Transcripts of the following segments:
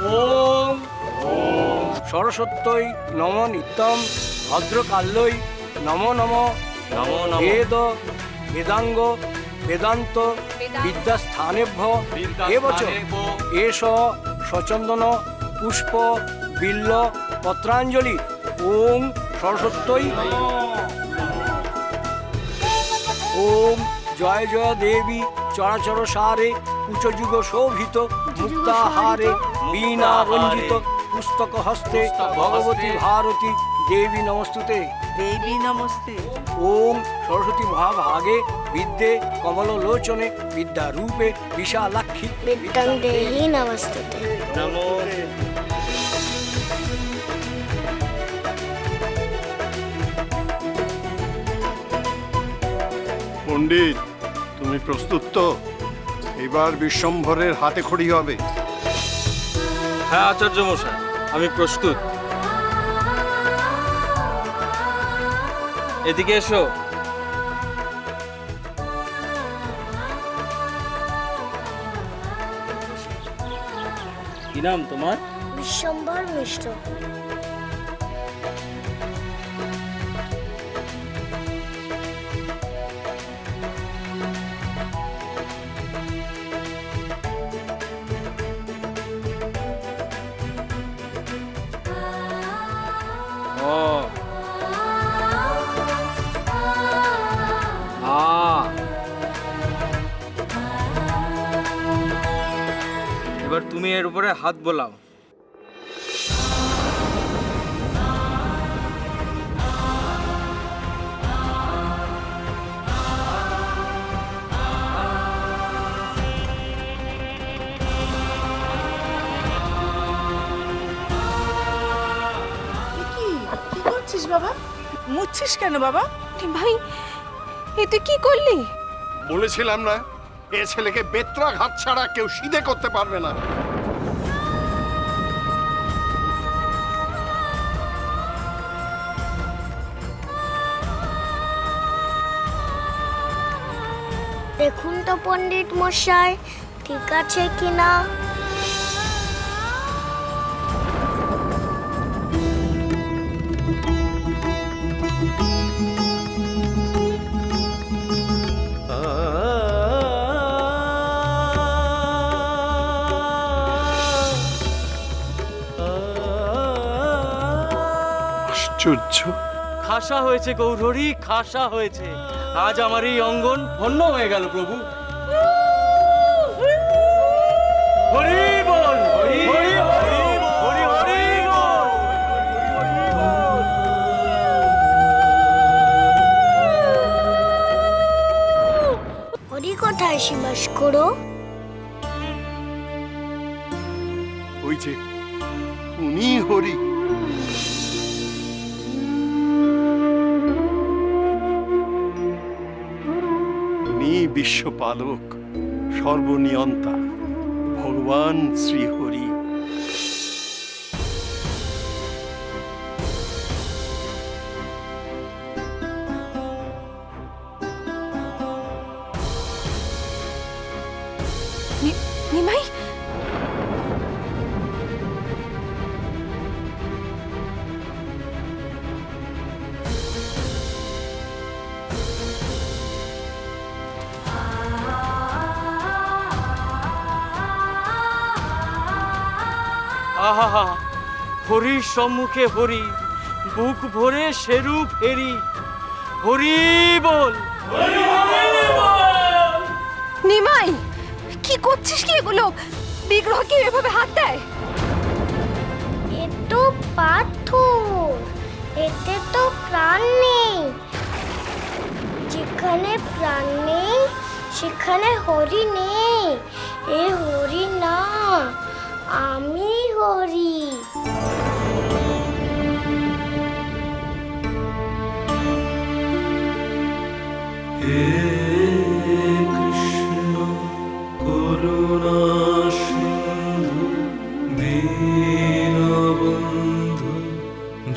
ওম সরস্বত্যই নম নিত্যম ভদ্রকাল্যই নমো নমো নমো নমো বেদ বেদাঙ্গ বেদান্ত বিদ্যাস্থানেভ্য এবচ এষ সচন্দন পুষ্প বিল্ল পত্রাঞ্জলি। ওম সরস্বত্যই ওম জয় জয় দেবী চরাচর সারে উচ্চযুগ শোভিত মুক্তাহারে বীণা রঞ্জিত পুস্তক হস্তে ভগবতী ভারতী দেবী নমস্তুতে। দেবী নমস্তে। ওম সরস্বতী মহাভাগে বিদ্যে কমললোচনে বিদ্যারূপে বিশালাক্ষী বিদ্যাং দেহি নমস্তুতে। নমো পণ্ডিত, তুমি প্রস্তুত তো? এবার বিশ্বম্ভরের হাতে খড়ি হবে। হ্যাঁ আচার্য মশাই, আমি প্রস্তুত। এদিকে এসো। কি নাম তোমার? বিশ্বম্ভর মিশ্র। ও এবার তুমি এর উপরে হাত বোলাও। কি কি করছিস বাবা? মুছছিস কেন বাবা? ভাই এ তুই কি করলি? বলেছিলাম না, এ ছেলেকে বেত্রাঘাত ছাড়া কেউ সিধে করতে পারবে না। দেখুন তো পণ্ডিত মশাই ঠিক আছে কিনা। আশ্চর্য! খাসা হয়েছে গৌরহরি, খাসা হয়েছে। আজ আমার এই অঙ্গন ধন্য হয়ে গেল প্রভু। হরি বল, হরি হরি হরি হরি বল। হরি কোথায় সীমাস করো? ওই যে উনি হরি। উনি বিশ্বপালক, সর্বনিয়ন্তা, ভগবান শ্রীহরি। নিমাই আহা, হরির সম্মুখে হরি, বুক ভরে সেরু ফেরি। হরি বল, নিমাই কি করছিস কি এগুলো? বিগ্রহ কি এভাবে হাত দেয়? এ তো পাথর, এতে তো প্রাণ নেই। যেখানে প্রাণ নেই সেখানে হরি নেই। এ হরি না, আমি হরি। হে কৃষ্ণ করুণা সিন্ধু দীনবন্ধু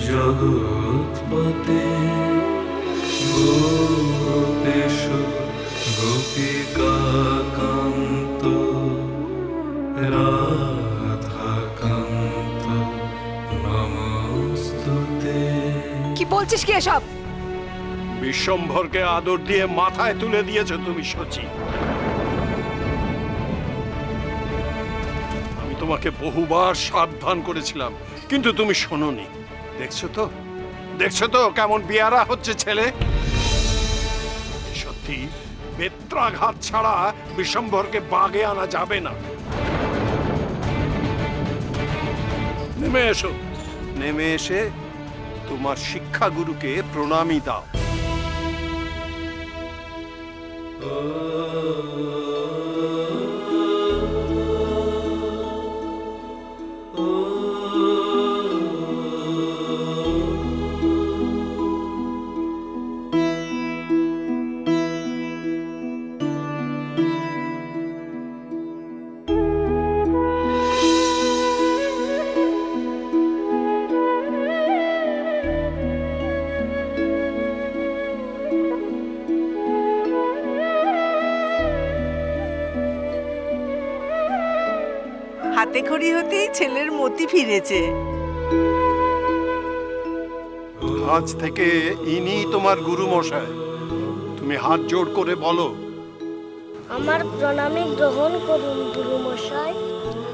জগৎপতে গোপেশ গোপিকা কান্ত রাধাকান্ত। বলছিস কি এসব? বিশ্বম্ভরকে আদর দিয়ে মাথায় তুলে দিয়েছো তুমি শচী। আমি তোমাকে বহুবার সাবধান করেছিলাম, কিন্তু তুমি শোনোনি। দেখছো তো কেমন বিয়ারা হচ্ছে ছেলে। সত্যি বেত্রাঘাত ছাড়া বিশ্বম্ভরকে বাগে আনা যাবে না। নেমে এসে তোমার শিক্ষাগুরুকে প্রণামী দাও। হাতে খড়ি হতেই ছেলের মতি ফিরেছে। আজ থেকে ইনি তোমার গুরু মশাই। তুমি হাত জোড় করে বলো। আমার প্রণামী গ্রহণ করুন গুরু মশাই।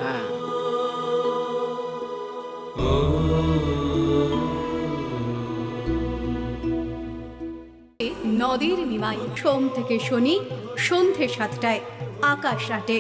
হ্যাঁ, নদীর নিমাই সোম থেকে শনি সন্ধে 7টায় আকাশ রাটে।